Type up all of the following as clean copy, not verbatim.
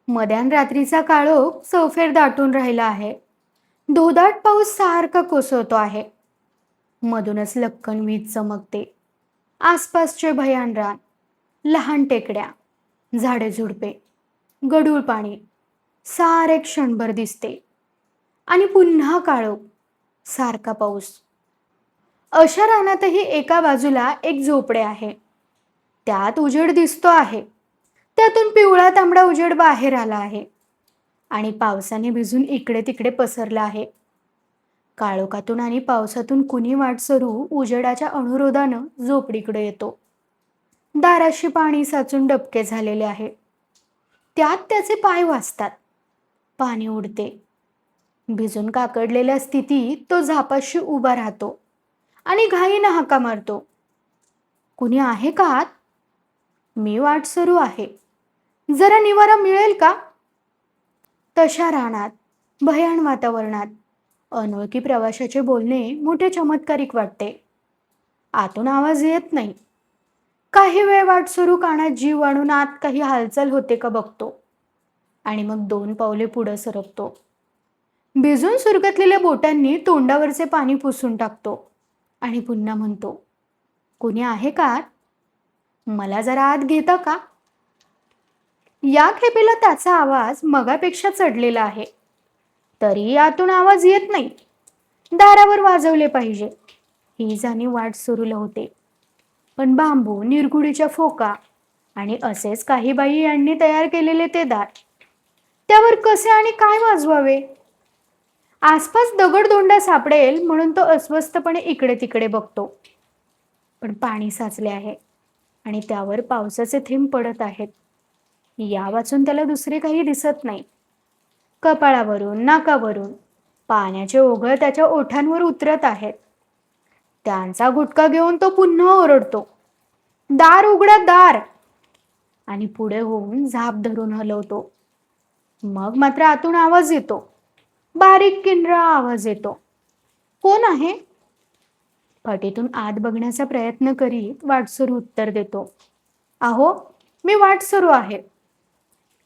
मध्यान रात्रीचा काळोख चौफेर दाटून राहिला आहे. धोदाट पाऊस सारखा कोसळतो आहे. मधूनच लक्कन वीज चमकते. आसपासचे भयान रान, लहान टेकड्या, झाडे झुडपे, गढूळ पाणी सारे क्षणभर दिसते. आणि पुन्हा काळोख, सारखा पाऊस. अशा रानातही एका बाजूला एक झोपडे आहे. त्यात उजेड दिसतो आहे. त्यातून पिवळा तांबडा उजेड बाहेर आला आहे आणि पावसाने भिजून इकडे तिकडे पसरला आहे. काळोखातून आणि पावसातून कुणी वाट सरू उजेडाच्या अनुरोधानं झोपडीकडे येतो. दाराशी पाणी साचून डबके झालेले आहे. त्यात त्याचे पाय वाजतात. पाणी उडते. भिजून काकडलेल्या स्थितीत तो झापाशी उभा राहतो आणि घाईनं हाका मारतो. कुणी आहे का आत? मी वाट सरू आहे. जरा निवारा मिळेल का? तशा रानात, भयान वातावरणात अनोळखी प्रवाशाचे बोलणे मोठे चमत्कारिक वाटते. आतून आवाज येत नाही. काही वेळ वाट सुरू कानात जीव आणून आत काही हालचाल होते का बघतो आणि मग 2 पावले पुढे सरकतो. भिजून सुरकतलेल्या बोटांनी तोंडावरचे पाणी पुसून टाकतो आणि पुन्हा म्हणतो, कुणी आहे का आत? मला जरा आत घेता का? या खेपेला त्याचा आवाज मगापेक्षा चढलेला आहे. तरी आतून आवाज येत नाही. दारावर वाजवले पाहिजे ही जाणीव वाट सुरू होते. पण बांबू, निरगुडीच्या फोका आणि असेच काही बाई यांनी तयार केलेले ते दार, त्यावर कसे आणि काय वाजवावे? आसपास दगडधोंडा सापडेल म्हणून तो अस्वस्थपणे इकडे तिकडे बघतो. पण पाणी साचले आहे आणि त्यावर पावसाचे थेंब पडत आहेत. या वाचून त्याला दुसरे काही दिसत नाही. कपाळावरून, नाकावरून पाण्याचे ओघळ त्याच्या ओठांवर उतरत आहेत. त्यांचा गुटखा घेऊन तो पुन्हा ओरडतो, दार उघडा, दार! आणि पुढे होऊन झाप धरून हलवतो. मग मात्र आतून आवाज येतो. बारीक किंडरा आवाज येतो. कोण आहे? फटीतून आत बघण्याचा प्रयत्न करीत वाटसरू उत्तर देतो, अहो, मी वाटसरू आहे.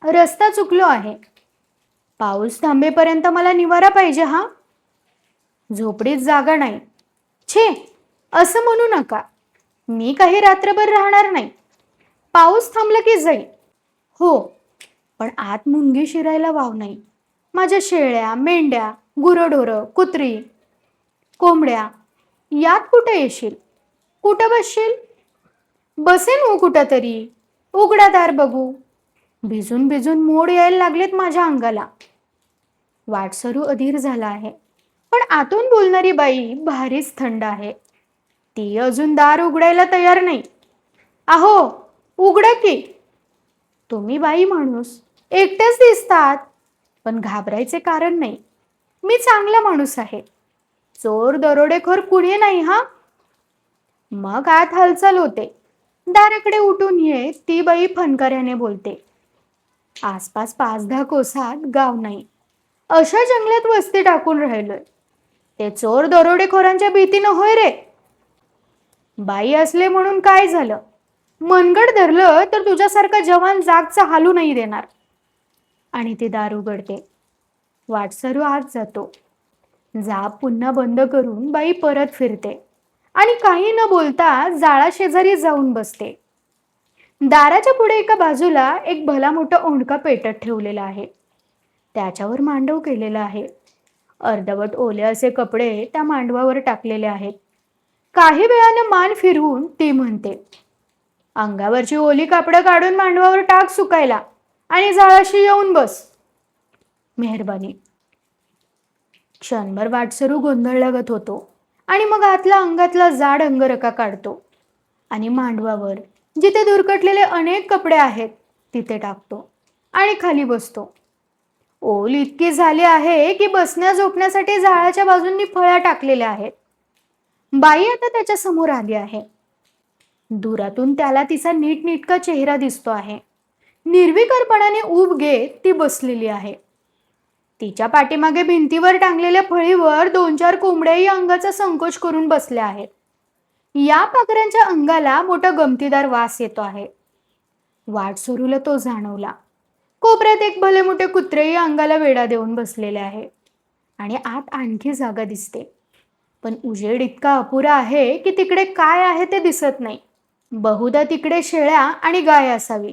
रस्ता चुकलो आहे. पाऊस थांबेपर्यंत मला निवारा पाहिजे हा. झोपडीत जागा नाही. छे, असं म्हणू नका. मी काही रात्रभर राहणार नाही. पाऊस थांबला की जाईल. हो, पण आत मुंगी शिरायला वाव नाही. माझ्या शेळ्या, मेंढ्या, गुरंढोरं, कुत्री, कोंबड्या, यात कुठे येशील? कुठं बसशील? बसेन हो कुठं तरी. उघडा दार बघू. भिजून भिजून मोड यायला लागलेत माझ्या अंगाला. वाटसरू अधीर झाला आहे. पण आतून बोलणारी बाई भारीच थंड आहे. ती अजून दार उघडायला तयार नाही. अहो, उघडा की. तुम्ही बाई माणूस, एकटेच दिसतात. पण घाबरायचे कारण नाही. मी चांगला माणूस आहे. चोर दरोडेखोर कुणी नाही हा. मग आत हालचाल होते. दाराकडे उठून येत ती बाई फनकाऱ्याने बोलते, आसपास 5-10 कोसात गाव नाही. अशा जंगलात वस्ती टाकून राहिलोय. ते चोर दरोडेखोरांच्या भीतीनं होय रे. बाई असले म्हणून काय झालं? मनगड धरलं तर तुझ्यासारखा जवान जागचा हालू नाही देणार. आणि ती दार उघडते. वाटसरू आत जातो. जाप पुन्हा बंद करून बाई परत फिरते आणि काही न बोलता जाळा शेजारी जाऊन बसते. दाराच्या पुढे एका बाजूला एक भला मोठा ओंडका पेटत ठेवलेला आहे. त्याच्यावर मांडव केलेला आहे. अर्धवट ओले असे कपडे त्या मांडवावर टाकलेले आहेत. काही वेळाने मान फिरवून ती म्हणते, अंगावरची ओली कापडं काढून मांडवावर टाक सुकायला आणि जाळाशी येऊन बस. मेहरबानी. क्षणभर वाटसरू गोंधळल्यागत होतो आणि मग आतला अंगातला जाड अंगरखा काढतो आणि मांडवावर जिथे दुरकटलेले अनेक कपडे आहेत तिथे टाकतो आणि खाली बसतो. ओल इतकी झाली आहे की बसण्या झोपण्यासाठी जाळाच्या बाजूंनी फळ्या टाकलेल्या आहेत. बाई आता त्याच्या समोर आली आहे. दुरातून त्याला तिचा नीटनीटका चेहरा दिसतो आहे. निर्विकारपणाने उब घेत ती बसलेली आहे. तिच्या पाठीमागे भिंतीवर टांगलेल्या फळीवर 2-4 कोंबड्याही अंगाचा संकोच करून बसल्या आहेत. या पाखरांच्या अंगाला मोठा गमतीदार वास येतो आहे. वाटसरूला तो जाणवला. कोपऱ्यात एक भले मोठे कुत्रेही अंगाला वेढा देऊन बसलेले आहे आणि आत आणखी जागा दिसते. पण उजेड इतका अपुरा आहे की तिकडे काय आहे ते दिसत नाही. बहुधा तिकडे शेळ्या आणि गाय असावी,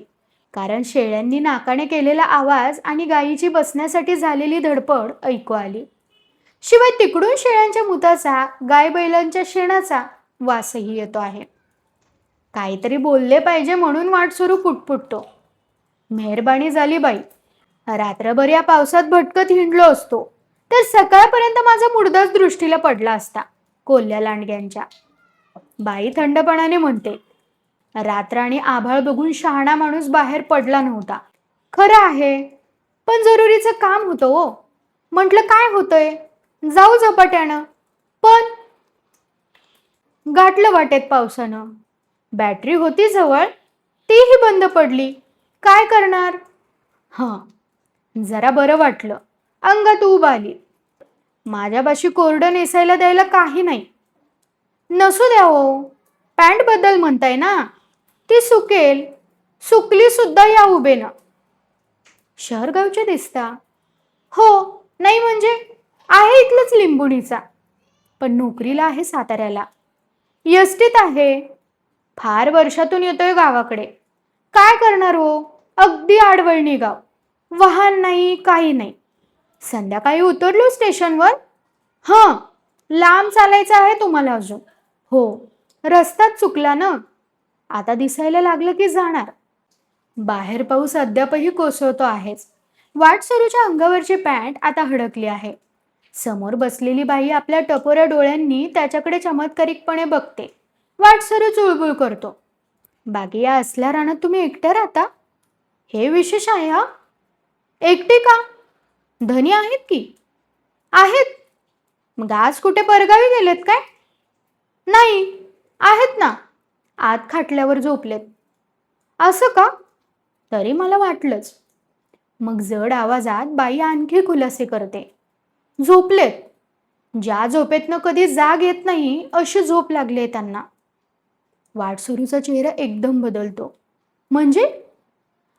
कारण शेळ्यांनी नाकाने केलेला आवाज आणि गायीची बसण्यासाठी झालेली धडपड ऐकू आली. शिवाय तिकडून शेळ्यांच्या मुताचा, गाय बैलांच्या शेणाचा वासही येतो आहे. काहीतरी बोलले पाहिजे म्हणून वाट सुरू पुटपुटतो. मेहरबानी झाली बाई, रात्रभर या पावसात भटकत हिंडलो असतो तर सकाळपर्यंत माझा मुडदाच दृष्टीला पडला असता कोल्ह्या लांडग्यांच्या. बाई थंडपणाने म्हणते, रात्र आणि आभाळ बघून शहाणा माणूस बाहेर पडला नव्हता. खरं आहे, पण जरुरीचं काम होतं हो. म्हटलं काय होतंय, जाऊ झपाट्यानं. पण गाठलं वाटेत पावसानं. बॅटरी होती जवळ, तीही बंद पडली. काय करणार? जरा बरं वाटलं, अंगात ऊब आली. माझ्यापाशी कोरडं नेसायला द्यायला काही नाही. नसू द्या हो, पॅन्ट बद्दल म्हणताय ना, ती सुकेल. सुकली सुद्धा या उभेनं. शहर गावचे दिसता. हो, नाही म्हणजे आहे इथलंच लिंबुणीचा, पण नोकरीला आहे साताऱ्याला. यष्टीत आहे. फार वर्षातून येतोय गावाकडे. काय करणार हो, अगदी आडवळणी गाव. वाहन नाही, काही नाही. संध्याकाळी उतरलो स्टेशनवर. लांब चालायचं आहे तुम्हाला अजून. हो, रस्ताच चुकला ना. आता दिसायला लागलं की जाणार. बाहेर पाऊस अद्यापही कोसळतो आहेच. वाटसरूच्या अंगावरची पॅन्ट आता हडकली आहे. समोर बसलेली बाई आपल्या टपोऱ्या डोळ्यांनी त्याच्याकडे चमत्कारिकपणे बघते. वाटसरू चुळबुळ करतो, बाकी या असल्या रानात तुम्ही एकट्या राहता? हे विशेष आहे हा. एकटी का? धनी आहेत की. आहेत. मग आज कुठे परगावी गेलेत काय? नाही, आहेत ना, आत खाटल्यावर झोपलेत. असं का? तरी मला वाटलंच. मग जड आवाजात बाई आणखी खुलासे करते. झोपलेत. ज्या झोपेतनं कधी जाग येत नाही अशी झोप लागली त्यांना. वाटसरूचा चेहरा एकदम बदलतो. म्हणजे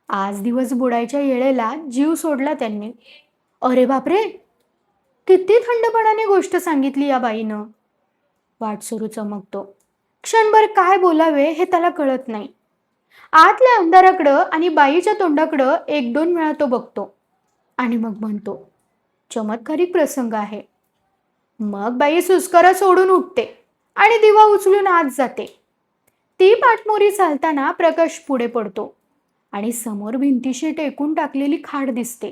आज दिवस बुडायच्या येळेला जीव सोडला त्यांनी. अरे बापरे, किती थंडपणाने गोष्ट सांगितली या बाईनं. वाटसरू चमकतो. क्षणभर काय बोलावे हे त्याला कळत नाही. आतल्या अंधाराकडं आणि बाईच्या तोंडाकडं एक दोन वेळा तो बघतो आणि मग म्हणतो, चमत्कारिक प्रसंग आहे. मग बाई सुस्कारा सोडून उठते आणि दिवा उचलून आत जाते. ती पाठमोरी चालताना प्रकाश पुढे पडतो आणि समोर भिंतीशी टेकून टाकलेली खाट दिसते.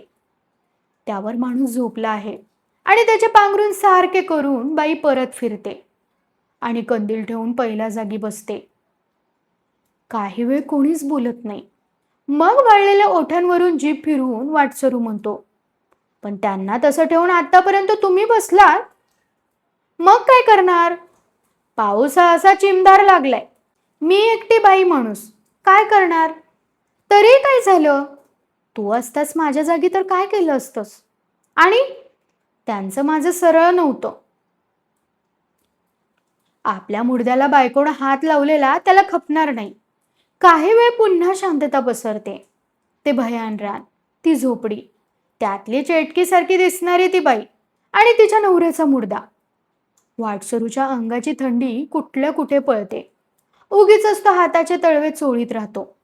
त्यावर माणूस झोपला आहे आणि त्याचे पांघरून सारखे करून बाई परत फिरते आणि कंदील ठेवून पहिल्या जागी बसते. काही वेळ कोणीच बोलत नाही. मग वळलेल्या ओठांवरून जीभ फिरवून वाटसरू म्हणतो, पण त्यांना तसं ठेवून आतापर्यंत तुम्ही बसलात. मग काय करणार? पाऊस हा असा चिमधार लागलाय. मी एकटी बाई माणूस, काय करणार? तरी काय झालं, तू असतास माझ्या जागी तर काय केलं असतंस? आणि त्यांचं माझं सरळ नव्हतं. आपल्या मुडद्याला बायकोनं हात लावलेला त्याला खपणार नाही. काही वेळ पुन्हा शांतता पसरते. ते भयान रान, ती झोपडी, त्यातली चेटकीसारखी दिसणारी ती बाई आणि तिच्या नवऱ्याचा मुडदा. वाटसरूच्या अंगाची थंडी कुठल्या कुठे पळते. उगीच तो हाताचे तळवे चोळीत राहतो.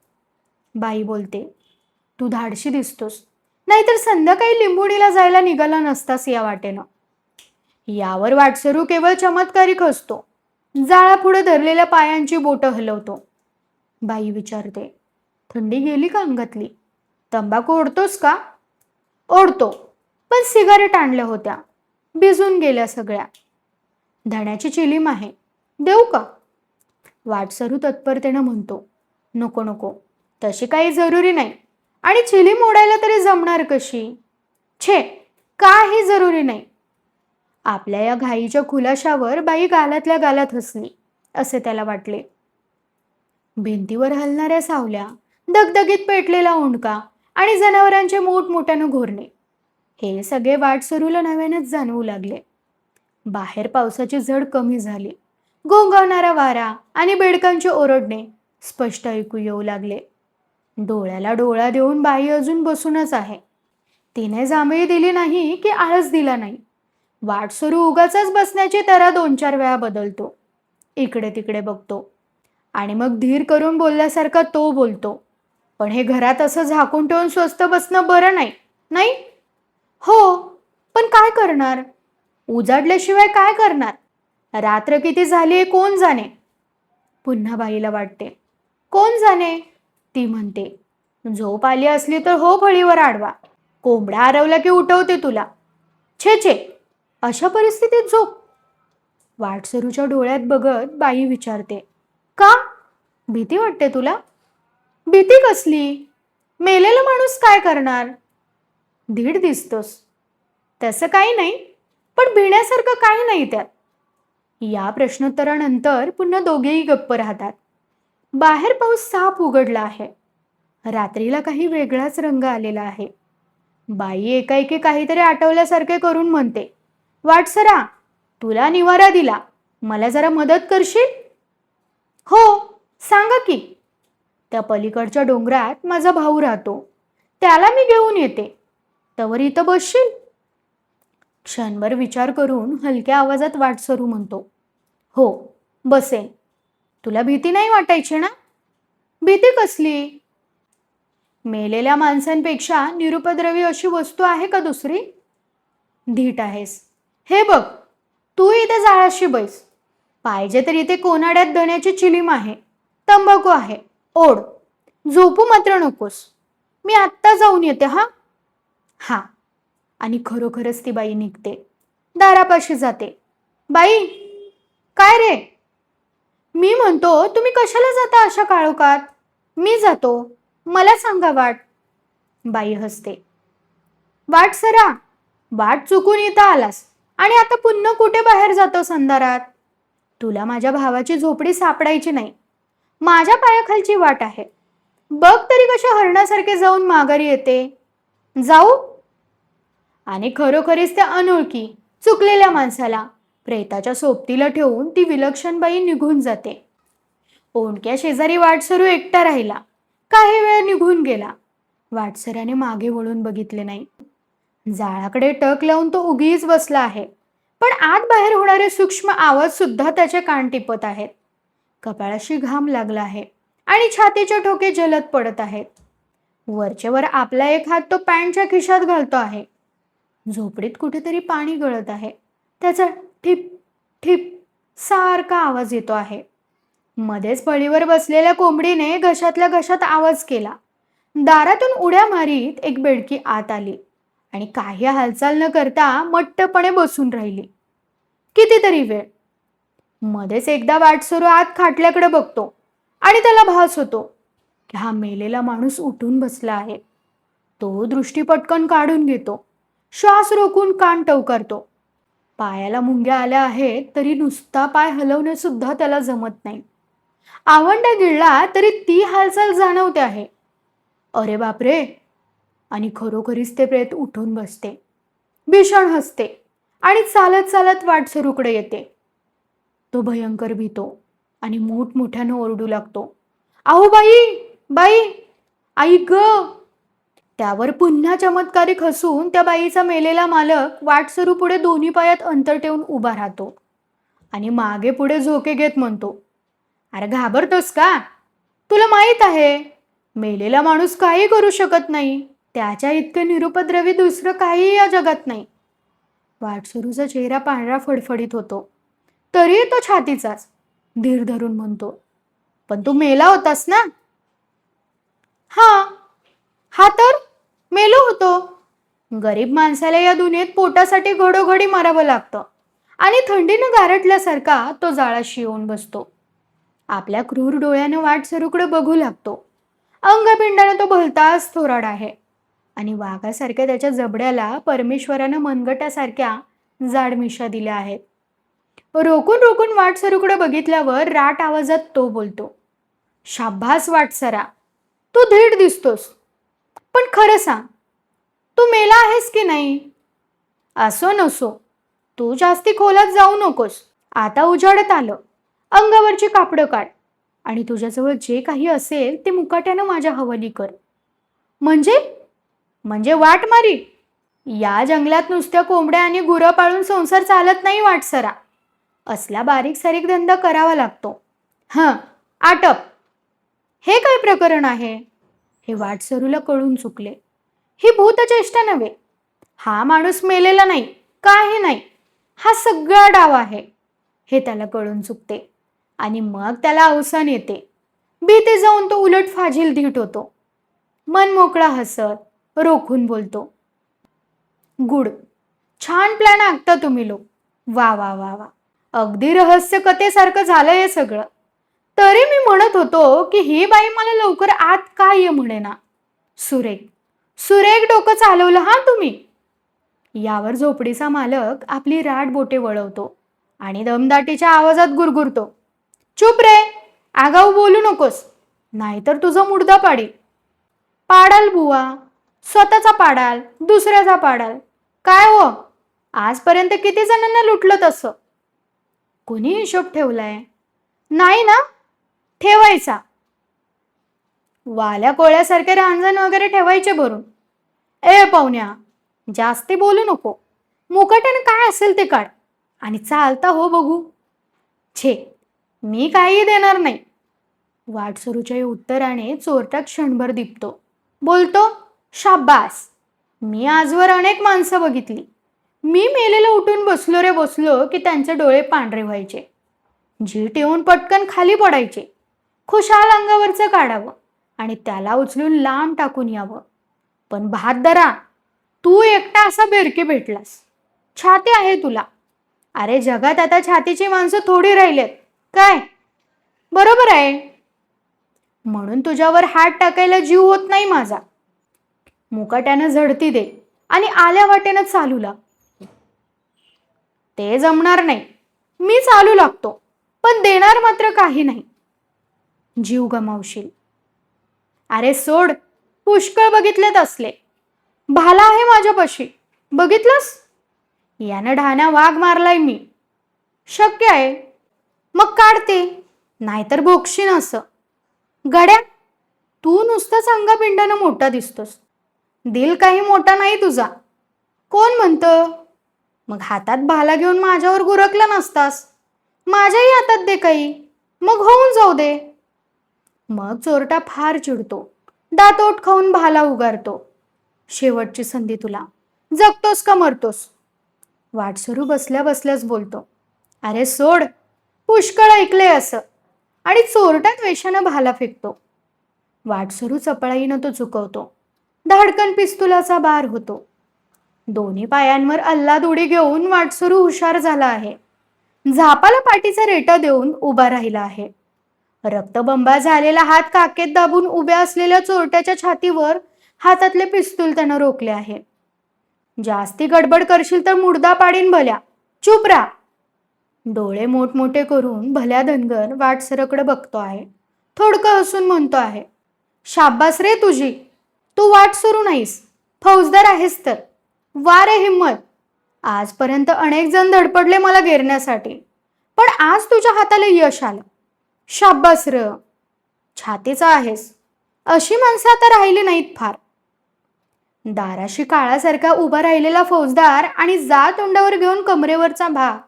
बाई बोलते, तू धाडशी दिसतोस, नाहीतर संध्याकाळी लिंबुणीला जायला निघाला नसतास या वाटेनं. यावर वाटसरू केवळ चमत्कारिक असतो. जाळापुढे धरलेल्या पायांची बोटं हलवतो. बाई विचारते, थंडी गेली का अंगातली? तंबाखू ओढतोस का? ओढतो, पण सिगारेट आणल्या होत्या, भिजून गेल्या सगळ्या. धण्याची चिलीम आहे, देऊ का? वाटसरू तत्परतेनं म्हणतो, नको नको, तशी काही जरुरी नाही. आणि चिलीम ओढायला तरी जमणार कशी? छे, काही जरुरी नाही. आपल्या या घाईच्या खुलाशावर बाई गालातल्या गालात हसली असे त्याला वाटले. भिंतीवर हलणाऱ्या सावल्या, दगदगीत पेटलेला उंडका आणि जनावरांचे मोठमोठ्यानं घोरणे, हे सगळे वाटसरूला नव्यानेच जाणवू लागले. बाहेर पावसाची झड कमी झाली. घोंघावणारा वारा आणि बेडकांचे ओरडणे स्पष्ट ऐकू येऊ लागले. डोळ्याला डोळा देऊन बाई अजून बसूनच आहे. तिने जांभई दिली नाही की आळस दिला नाही. वाट सुरू उगाचच बसण्याची तरा 2-4 वेळा बदलतो. इकडे तिकडे बघतो आणि मग धीर करून बोलल्यासारखा तो बोलतो. पण हे घरात असं झाकून ठेवून स्वस्थ बसणं बरं नाही, नाही? हो, पण काय करणार? उजाडल्याशिवाय काय करणार? रात्र किती झाली आहे कोण जाणे? पुन्हा बाईला वाटते. कोण जाणे? ती म्हणते. झोप आली असली तर हो फळीवर आडवा. कोंबडा हरवला की उठवते तुला. छे छे, अशा परिस्थितीत झोप? वाटसरूच्या डोळ्यात बघत बाई विचारते. का? भीती वाटते तुला? भीती कसली? मेलेला माणूस काय करणार? धीड दिसतोस. तसं काही नाही, पण भिण्यासारखं काही नाही त्यात. या प्रश्नोत्तरानंतर पुन्हा दोघेही गप्प राहतात. बाहेर पाऊस साफ उघडला आहे. रात्रीला काही वेगळाच रंग आलेला आहे. बाई एकाएकी काहीतरी आठवल्यासारखे करून म्हणते. वाटसरा, तुला निवारा दिला. मला जरा मदत करशील? हो, सांगा की. त्या पलीकडच्या डोंगरात माझा भाऊ राहतो. त्याला मी घेऊन येते. तवर इथं बसशील? क्षणभर विचार करून हलक्या आवाजात वाटसरू म्हणतो. हो, बसेन. तुला भीती नाही वाटायची ना? भीती कसली? मेलेल्या माणसांपेक्षा निरुपद्रवी अशी वस्तू आहे का दुसरी? धीट आहेस. हे बघ, तू इथे जाळाशी बैस. पाहिजे तर इथे कोनाड्यात धण्याची चिलीम आहे, तंबाखू आहे, ओढ. झोपू मात्र नकोस. मी आत्ता जाऊन येते. हा हा. आणि खरोखरच ती बाई निघते. दारापाशी जाते. बाई, काय रे? मी म्हणतो तुम्ही कशाला जाता अशा काळोखात? मी जातो. मला सांगा वाट. बाई हसते. वाट सरा, वाट चुकून इथं आलास आणि आता पुन्हा कुठे बाहेर जातो अंधारात? तुला माझ्या भावाची झोपडी सापडायची नाही. माझ्या पायाखालची वाट आहे. बघ तरी कशा हरणासारखे जाऊन माघारी येते. जाऊ? आणि खरोखरीच त्या अनोळखी चुकलेल्या माणसाला प्रेताच्या सोबतीला ठेवून ती विलक्षण बाई निघून जाते. ओंडक्या शेजारी वाटसरू एकटा राहिला. काही वेळ निघून गेला. वाटसऱ्याने मागे वळून बघितले नाही. जाळाकडे टक लावून तो उगीच बसला आहे. पण आत बाहेर होणारे सूक्ष्म आवाज सुद्धा त्याचे कान टिपत आहेत. कपाळाशी घाम लागला आहे आणि छातीचे ठोके जलद पडत आहेत. वरचेवर आपला एक हात तो पॅन्टच्या खिशात घालतो आहे. झोपडीत कुठेतरी पाणी गळत आहे. त्याचा ठिप ठिप सारखा आवाज येतो आहे. मध्येच फळीवर बसलेल्या कोंबडीने घशातल्या घशात आवाज केला. दारातून उड्या मारीत एक बेडकी आत आली आणि काही हालचाल न करता मट्टपणे बसून राहिली. कितीतरी वेळ. मध्येच एकदा वाटसरू आत खाटल्याकडे बघतो आणि त्याला भास होतो की हा मेलेला माणूस उठून बसला आहे. तो दृष्टी पटकन काढून घेतो. श्वास रोखून कान टवकारतो. पायाला मुंग्या आल्या आहेत तरी नुसता पाय हलवणे सुद्धा त्याला जमत नाही. आवंडा गिळला तरी ती हालचाल जाणवते आहे. अरे बापरे. आणि खरोखरीच ते प्रेत उठून बसते. भीषण हसते आणि चालत चालत वाटसरूकडे येते. तो भयंकर भीतो आणि मोठमोठ्यानं ओरडू लागतो. अहो बाई, बाई, आई ग. त्यावर पुन्हा चमत्कारिक हसून त्या बाईचा मेलेला मालक वाटसरू पुढे दोन्ही पायात अंतर ठेवून उभा राहतो आणि मागे पुढे झोके घेत म्हणतो. अरे घाबरतोस का? तुला माहित आहे मेलेला माणूस काही करू शकत नाही. त्याच्या इतकं निरुपद्रवी दुसरं काही या जगात नाही. वाटसरूचा चेहरा पांढरा फडफडीत होतो. तरी तो छातीचाच धीर धरून म्हणतो. पण तू मेला होतास ना? हा तर मेलो होतो. गरीब माणसाला या दुनियेत पोटासाठी घडोघडी मारावं लागतं आणि थंडीनं गारटल्यासारखा तो जाळाशी येऊन बसतो. आपल्या क्रूर डोळ्यानं वाटसरूकडे बघू लागतो. अंगपिंडाने तो भलताच थोराड आहे आणि वाघासारख्या त्याच्या जबड्याला परमेश्वरानं मनगटासारख्या जाड मिशा दिल्या आहेत. रोखून रोखून वाटसरूकडे बघितल्यावर राट आवाजात तो बोलतो. शाब्बास वाटसरा, तू धीट दिसतोस. पण खरं सांग, तू मेला आहेस की नाही? असो नसो, तू जास्ती खोलात जाऊ नकोस. आता उजाडत आलं. अंगावरची कापडं काढ. आणि तुझ्याजवळ जे काही असेल ते मुकाट्यानं माझ्या हवाली कर. म्हणजे म्हणजे वाट मारी. या जंगलात नुसत्या कोंबड्या आणि गुरं पाळून संसार चालत नाही वाटसरा. असला बारीक सारीक धंदा करावा लागतो. हं, आटप. हे काय प्रकरण आहे? हे वाटसरूला कळून चुकले. ही भूतचेष्टा नव्हे. हा माणूस मेलेला नाही, काही नाही. हा सगळा डाव आहे हे त्याला कळून चुकते. आणि मग त्याला अवसान येते. भीती जाऊन तो उलट फाजील धीट होतो. मन मोकळा हसत रोखून बोलतो, गुड. छान प्लॅन आखता तुम्ही लोक. वा वा वा वा. अगदी रहस्य कथेसारखं झालं हे सगळं. तरी मी म्हणत होतो की ही बाई मला लवकर आत का ये म्हणेना. सुरेख सुरेख डोकं चालवलं हा तुम्ही. यावर झोपडीचा मालक आपली राट बोटे वळवतो आणि दमदाटीच्या आवाजात गुरगुरतो, चुप रे, आगाऊ बोलू नकोस, नाहीतर तुझं मुडदा पाडील. पाडाल बुवा, स्वतःचा पाडाल, दुसऱ्याचा पाडाल. काय हो, आजपर्यंत किती जणांना लुटलं तसं? कोणी हिशोब ठेवलाय? नाही ना? ठेवायचा. वाल्या कोळ्यासारखे रांजण वगैरे ठेवायचे भरून. ए पाहुण्या, जास्ती बोलू नको. मुकाट्याने काय असेल ते काढ आणि चालता हो बघू. छे, मी काही देणार नाही. वाटसरूच्या उत्तराने चोरटा क्षणभर दिपतो. बोलतो, शाब्बास. मी आजवर अनेक माणसं बघितली. मी मेलेलं उठून बसलो रे बसलो की त्यांचे डोळे पांढरे व्हायचे. झीट येऊन पटकन खाली पडायचे. खुशाल अंगावरचं काढावं आणि त्याला उचलून लांब टाकून यावं. पण बहादरा, तू एकटा असा बेरकी भेटलास. छाती आहे तुला. अरे जगात आता छातीची माणसं थोडी राहिलेत काय? बरोबर आहे. म्हणून तुझ्यावर हात टाकायला जीव होत नाही माझा. मुकाट्यानं झडती दे आणि आल्या वाटेनं चालू लाग. ते जमणार नाही. मी चालू लागतो, पण देणार मात्र काही नाही. जीव गमावशील. अरे सोड, पुष्कळ बघितलेत असले. भाला आहे माझ्यापाशी, बघितलंस? यानं ढाण्या वाघ मारलाय मी. शक्य आहे. मग काढते, नाहीतर भोगशीन असं. गड्या, तू नुसताच अंगापिंडानं मोठा दिसतोस. दिल काही मोठा नाही तुझा. कोण म्हणतं? मग हातात भाला घेऊन माझ्यावर गुरकला नसतास. माझ्याही हातात दे काही, मग होऊन जाऊ दे. मग चोरटा फार चिडतो. दातोट खाऊन भाला उगारतो. शेवटची संधी तुला. जगतोस का मरतोस? वाटसरू बसल्या बसल्याच बोलतो, अरे सोड, पुष्कळ ऐकलंय असं. आणि चोरट्यात वेशानं भाला फेकतो. वाटसरू चपळाईनं तो चुकवतो. धाडकन पिस्तुलाचा बार होतो. दोन्ही पायांवर अल्लाद उडी घेऊन वाटसरू हुशार झाला आहे. झापाला पाठीचा रेटा देऊन उभा राहिला आहे. रक्तबंबा झालेला हात काकेत दाबून उभ्या असलेल्या चोरट्याच्या छातीवर हातातले पिस्तूल त्यानं रोखले आहे. जास्ती गडबड करशील तर मुडदा पाडीन भल्या. चुप रा. डोळे मोठमोठे करून भल्या धनगर वाटसराकडे बघतो आहे. थोडकं हसून म्हणतो आहे, शाब्बास रे तुझी. तू वाटसरू नाहीस, फौजदार आहेस तर. वा रे हिम्मत. आजपर्यंत अनेक जण धडपडले मला घेरण्यासाठी, पण आज तुझ्या हाताला यश आलं. शाब्बास र. छातीचा आहेस. अशी माणसं आता राहिली नाहीत फार. दाराशी काळासारखा उभा राहिलेला फौजदार आणि जा तोंडावर घेऊन कमरेवरचा भाग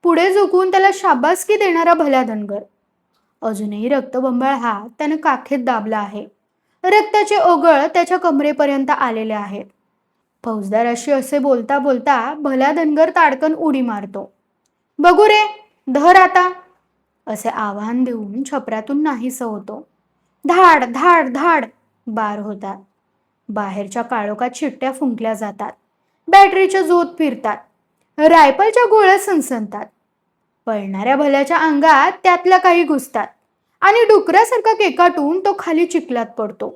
पुढे झुकून त्याला शाबासकी देणारा भल्या धनगर. अजूनही रक्तबंबाळ हात त्यानं काखेत दाबला आहे. रक्ताचे ओघळ त्याच्या कमरेपर्यंत आलेले आहेत. फौजदाराशी असे बोलता बोलता भल्या धनगर ताडकन उडी मारतो. बघू रे, धर आता, असे आवाहन देऊन छपरातून नाहीसं होतो. धाड धाड धाड बार होतात. बाहेरच्या काळोखात शिट्ट्या फुंकल्या जातात. बॅटरीच्या झोत फिरतात. रायफलच्या गोळ्या सनसनतात. पळणाऱ्या भल्याच्या अंगात त्यातल्या काही घुसतात आणि डुकरासारखा केकाटून तो खाली चिखलात पडतो.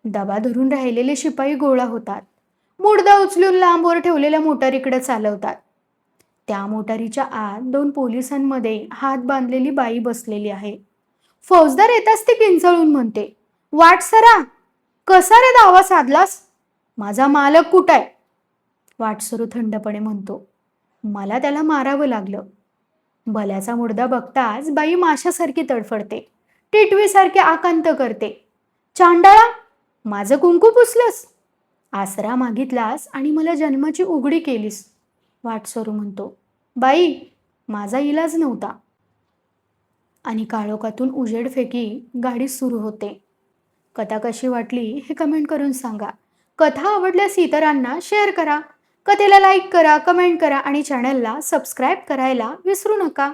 दबा धरून राहिलेले शिपाई गोळा होतात. मुडदा उचलून लांबवर ठेवलेल्या मोटारीकडे चालवतात. त्या मोटारीच्या आत 2 पोलिसांमध्ये हात बांधलेली बाई बसलेली आहे. फौजदार येताच ती किंचाळून म्हणते, वाटसरा, कसा रे दावा साधलास? माझा मालक कुठाय? वाटसरू थंडपणे म्हणतो, मला त्याला मारावं लागलं. भल्याचा मुडदा बघताच बाई माशासारखी तडफडते. टिटवीसारखे आकांत करते. चांडाळा, माझं कुंकू पुसलंस, आसरा मागितलास आणि मला जन्माची उघडी केलीस. वाटसरू म्हणतो, बाई, माझा इलाज नव्हता. आणि काळोखातून उजेडफेकी गाडी सुरू होते. कथा कशी वाटली हे कमेंट करून सांगा. कथा आवडल्यास इतरांना शेअर करा. कथेला लाईक करा, कमेंट करा आणि चॅनलला सबस्क्राईब करायला विसरू नका.